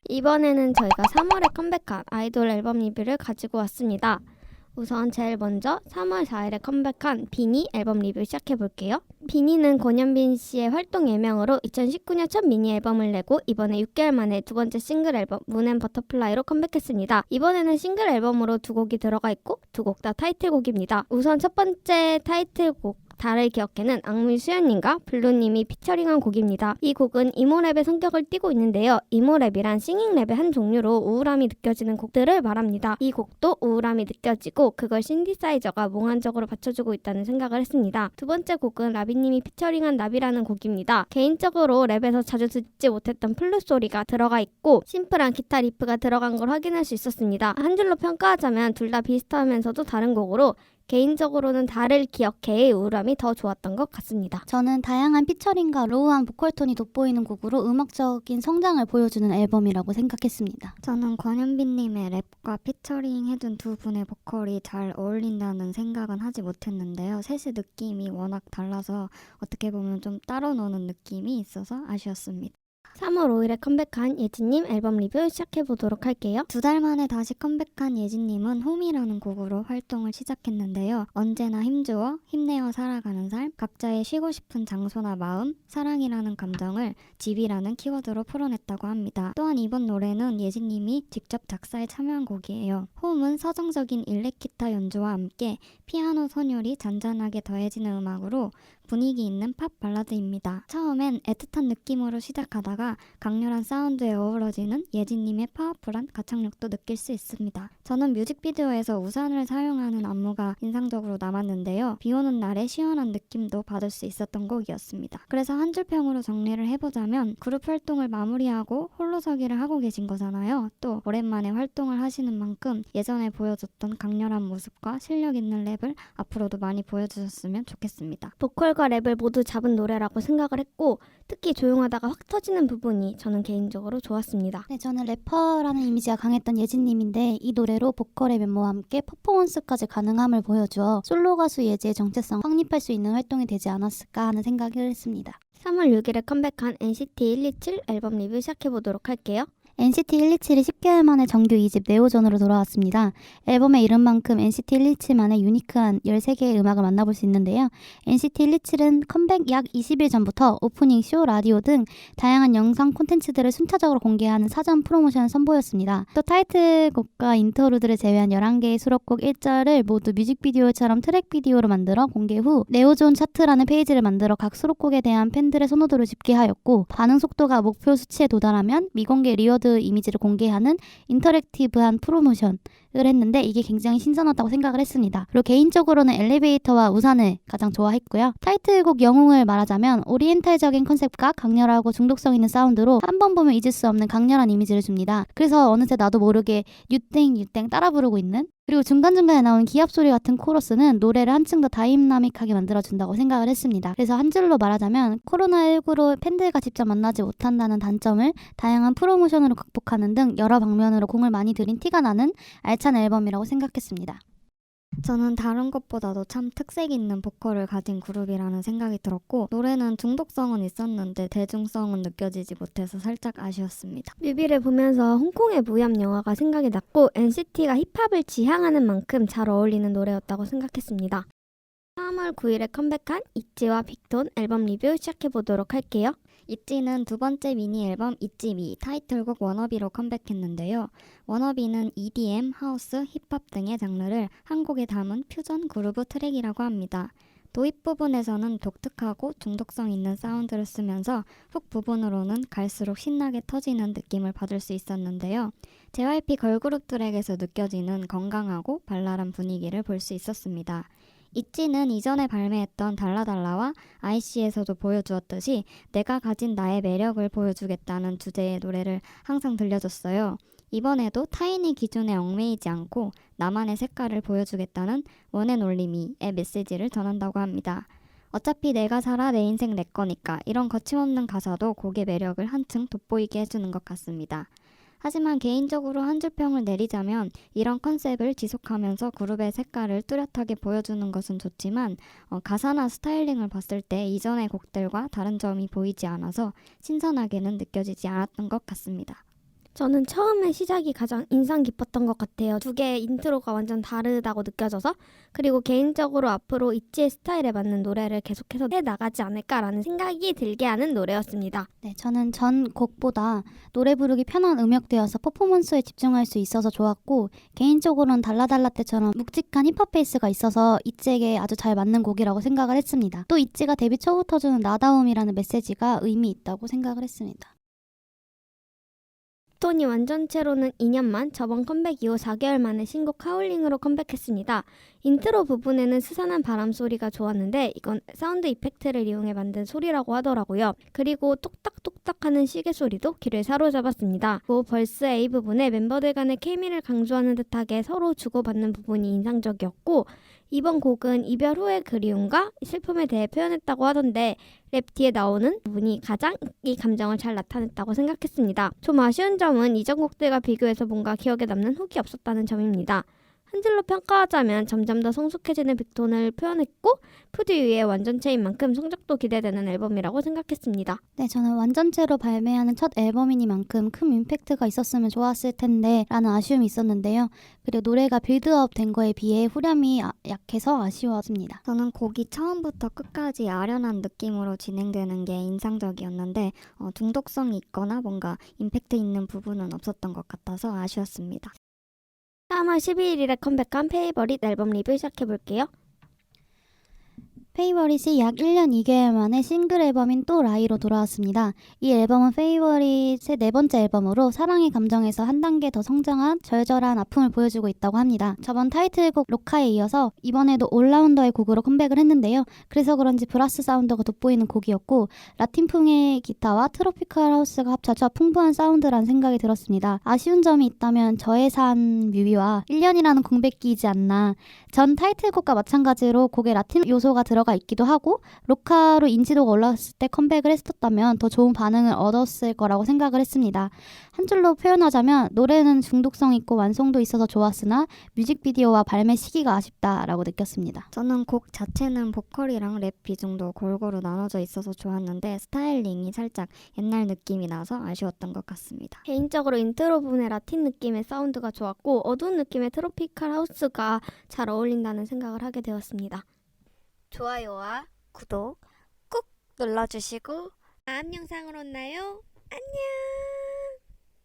이번에는 저희가 3월에 컴백한 아이돌 앨범 리뷰를 가지고 왔습니다. 우선 제일 먼저 3월 4일에 컴백한 비니 앨범 리뷰 시작해볼게요. 비니는 권현빈 씨의 활동 예명으로 2019년 첫 미니 앨범을 내고 이번에 6개월 만에 두 번째 싱글 앨범 문 앤 버터플라이로 컴백했습니다. 이번에는 싱글 앨범으로 두 곡이 들어가 있고 두 곡 다 타이틀곡입니다. 우선 첫 번째 타이틀곡 달을 기억해는 악뮤 수연님과 블루님이 피처링한 곡입니다. 이 곡은 이모랩의 성격을 띠고 있는데요. 이모랩이란 싱잉랩의 한 종류로 우울함이 느껴지는 곡들을 말합니다. 이 곡도 우울함이 느껴지고 그걸 신디사이저가 몽환적으로 받쳐주고 있다는 생각을 했습니다. 두 번째 곡은 라비님이 피처링한 나비라는 곡입니다. 개인적으로 랩에서 자주 듣지 못했던 플룻 소리가 들어가 있고 심플한 기타 리프가 들어간 걸 확인할 수 있었습니다. 한 줄로 평가하자면 둘 다 비슷하면서도 다른 곡으로 개인적으로는 달을 기억해의 우울함이 더 좋았던 것 같습니다. 저는 다양한 피처링과 로우한 보컬톤이 돋보이는 곡으로 음악적인 성장을 보여주는 앨범이라고 생각했습니다. 저는 권현빈님의 랩과 피처링 해준 두 분의 보컬이 잘 어울린다는 생각은 하지 못했는데요. 셋의 느낌이 워낙 달라서 어떻게 보면 좀 따로 노는 느낌이 있어서 아쉬웠습니다. 3월 5일에 컴백한 예진님 앨범 리뷰 시작해보도록 할게요. 2달 만에 다시 컴백한 예진님은 홈이라는 곡으로 활동을 시작했는데요. 언제나 힘주어 힘내어 살아가는 삶, 각자의 쉬고 싶은 장소나 마음, 사랑이라는 감정을 집이라는 키워드로 풀어냈다고 합니다. 또한 이번 노래는 예진님이 직접 작사에 참여한 곡이에요. 홈은 서정적인 일렉기타 연주와 함께 피아노 선율이 잔잔하게 더해지는 음악으로 분위기 있는 팝 발라드입니다. 처음엔 애틋한 느낌으로 시작하다가 강렬한 사운드에 어우러지는 예진님의 파워풀한 가창력도 느낄 수 있습니다. 저는 뮤직비디오에서 우산을 사용하는 안무가 인상적으로 남았는데요. 비오는 날의 시원한 느낌도 받을 수 있었던 곡이었습니다. 그래서 한 줄평으로 정리를 해보자면 그룹 활동을 마무리하고 홀로서기를 하고 계신 거잖아요. 또 오랜만에 활동을 하시는 만큼 예전에 보여줬던 강렬한 모습과 실력 있는 랩을 앞으로도 많이 보여주셨으면 좋겠습니다. 보컬과 랩을 모두 잡은 노래라고 생각을 했고 특히 조용하다가 확 터지는 부분이 저는 개인적으로 좋았습니다. 네, 저는 래퍼라는 이미지가 강했던 예진님인데 이 노래로 보컬의 면모와 함께 퍼포먼스까지 가능함을 보여주어 솔로 가수 예지의 정체성 확립할 수 있는 활동이 되지 않았을까 하는 생각을 했습니다. 3월 6일에 컴백한 NCT 127 앨범 리뷰 시작해보도록 할게요. NCT 127이 10개월 만에 정규 2집 네오존으로 돌아왔습니다. 앨범의 이름만큼 NCT 127만의 유니크한 13개의 음악을 만나볼 수 있는데요. NCT 127은 컴백 약 20일 전부터 오프닝 쇼, 라디오 등 다양한 영상 콘텐츠들을 순차적으로 공개하는 사전 프로모션을 선보였습니다. 또 타이틀곡과 인터루드를 제외한 11개의 수록곡 1절을 모두 뮤직비디오처럼 트랙 비디오로 만들어 공개 후 네오존 차트라는 페이지를 만들어 각 수록곡에 대한 팬들의 선호도를 집계하였고 반응 속도가 목표 수치에 도달하면 미공개 리워드 이미지를 공개하는 인터랙티브한 프로모션을 했는데 이게 굉장히 신선하다고 생각을 했습니다. 그리고 개인적으로는 엘리베이터와 우산을 가장 좋아했고요. 타이틀곡 영웅을 말하자면 오리엔탈적인 컨셉과 강렬하고 중독성 있는 사운드로 한 번 보면 잊을 수 없는 강렬한 이미지를 줍니다. 그래서 어느새 나도 모르게 유땡 유땡 따라 부르고 있는, 그리고 중간중간에 나오는 기합 소리 같은 코러스는 노래를 한층 더 다이나믹하게 만들어준다고 생각을 했습니다. 그래서 한 줄로 말하자면 코로나19로 팬들과 직접 만나지 못한다는 단점을 다양한 프로모션으로 극복하는 등 여러 방면으로 공을 많이 들인 티가 나는 알찬 앨범이라고 생각했습니다. 저는 다른 것보다도 참 특색 있는 보컬을 가진 그룹이라는 생각이 들었고 노래는 중독성은 있었는데 대중성은 느껴지지 못해서 살짝 아쉬웠습니다. 뮤비를 보면서 홍콩의 무협 영화가 생각이 났고 NCT가 힙합을 지향하는 만큼 잘 어울리는 노래였다고 생각했습니다. 3월 9일에 컴백한 있지와 빅톤 앨범 리뷰 시작해보도록 할게요. 있지는 두 번째 미니 앨범 있지미 타이틀곡 워너비로 컴백했는데요. 워너비는 EDM, 하우스, 힙합 등의 장르를 한 곡에 담은 퓨전 그루브 트랙이라고 합니다. 도입 부분에서는 독특하고 중독성 있는 사운드를 쓰면서 훅 부분으로는 갈수록 신나게 터지는 느낌을 받을 수 있었는데요. JYP 걸그룹 트랙에서 느껴지는 건강하고 발랄한 분위기를 볼 수 있었습니다. 있지는 이전에 발매했던 달라달라와 IC에서도 보여주었듯이 내가 가진 나의 매력을 보여주겠다는 주제의 노래를 항상 들려줬어요. 이번에도 타인의 기준에 얽매이지 않고 나만의 색깔을 보여주겠다는 원앤올리미의 메시지를 전한다고 합니다. 어차피 내가 살아 내 인생 내 거니까 이런 거침없는 가사도 곡의 매력을 한층 돋보이게 해주는 것 같습니다. 하지만 개인적으로 한 줄 평을 내리자면 이런 컨셉을 지속하면서 그룹의 색깔을 뚜렷하게 보여주는 것은 좋지만 가사나 스타일링을 봤을 때 이전의 곡들과 다른 점이 보이지 않아서 신선하게는 느껴지지 않았던 것 같습니다. 저는 처음에 시작이 가장 인상 깊었던 것 같아요. 두 개의 인트로가 완전 다르다고 느껴져서, 그리고 개인적으로 앞으로 있지의 스타일에 맞는 노래를 계속해서 해나가지 않을까라는 생각이 들게 하는 노래였습니다. 네, 저는 전 곡보다 노래 부르기 편한 음역대여서 퍼포먼스에 집중할 수 있어서 좋았고, 개인적으로는 달라달라 때처럼 묵직한 힙합 베이스가 있어서 있지에게 아주 잘 맞는 곡이라고 생각을 했습니다. 또 있지가 데뷔 초부터 주는 나다움이라는 메시지가 의미 있다고 생각을 했습니다. 스톤이 완전체로는 2년만, 저번 컴백 이후 4개월 만에 신곡 하울링으로 컴백했습니다. 인트로 부분에는 스산한 바람 소리가 좋았는데 이건 사운드 이펙트를 이용해 만든 소리라고 하더라고요. 그리고 똑딱똑딱 하는 시계 소리도 귀를 사로잡았습니다. 그 벌스 A 부분에 멤버들 간의 케미를 강조하는 듯하게 서로 주고받는 부분이 인상적이었고, 이번 곡은 이별 후의 그리움과 슬픔에 대해 표현했다고 하던데 랩 뒤에 나오는 부분이 가장 이 감정을 잘 나타냈다고 생각했습니다. 좀 아쉬운 점은 이전 곡들과 비교해서 뭔가 기억에 남는 훅이 없었다는 점입니다. 한 줄로 평가하자면 점점 더 성숙해지는 빅톤을 표현했고, 푸드 위의 완전체인 만큼 성적도 기대되는 앨범이라고 생각했습니다. 네, 저는 완전체로 발매하는 첫 앨범이니만큼 큰 임팩트가 있었으면 좋았을 텐데 라는 아쉬움이 있었는데요. 그리고 노래가 빌드업 된 거에 비해 후렴이 약해서 아쉬웠습니다. 저는 곡이 처음부터 끝까지 아련한 느낌으로 진행되는 게 인상적이었는데 중독성이 있거나 뭔가 임팩트 있는 부분은 없었던 것 같아서 아쉬웠습니다. 3월 12일에 컴백한 페이버릿 앨범 리뷰 시작해볼게요. 페이버릿이 약 1년 2개월 만에 싱글 앨범인 또 라이로 돌아왔습니다. 이 앨범은 페이버릿의 네 번째 앨범으로 사랑의 감정에서 한 단계 더 성장한 절절한 아픔을 보여주고 있다고 합니다. 저번 타이틀곡 로카에 이어서 이번에도 올라운더의 곡으로 컴백을 했는데요. 그래서 그런지 브라스 사운드가 돋보이는 곡이었고, 라틴풍의 기타와 트로피컬 하우스가 합쳐져 풍부한 사운드라는 생각이 들었습니다. 아쉬운 점이 있다면 저예산 뮤비와 1년이라는 공백기이지 않나. 전 타이틀곡과 마찬가지로 곡에 라틴 요소가 들어가 있기도 하고, 로카로 인지도가 올라갔을 때 컴백을 했었다면 더 좋은 반응을 얻었을 거라고 생각을 했습니다. 한 줄로 표현하자면 노래는 중독성 있고 완성도 있어서 좋았으나 뮤직비디오와 발매 시기가 아쉽다라고 느꼈습니다. 저는 곡 자체는 보컬이랑 랩 비중도 골고루 나눠져 있어서 좋았는데 스타일링이 살짝 옛날 느낌이 나서 아쉬웠던 것 같습니다. 개인적으로 인트로 부분의 라틴 느낌의 사운드가 좋았고, 어두운 느낌의 트로피칼 하우스가 잘 어울린다는 생각을 하게 되었습니다. 좋아요와 구독 꾹 눌러주시고 다음 영상으로 만나요. 안녕.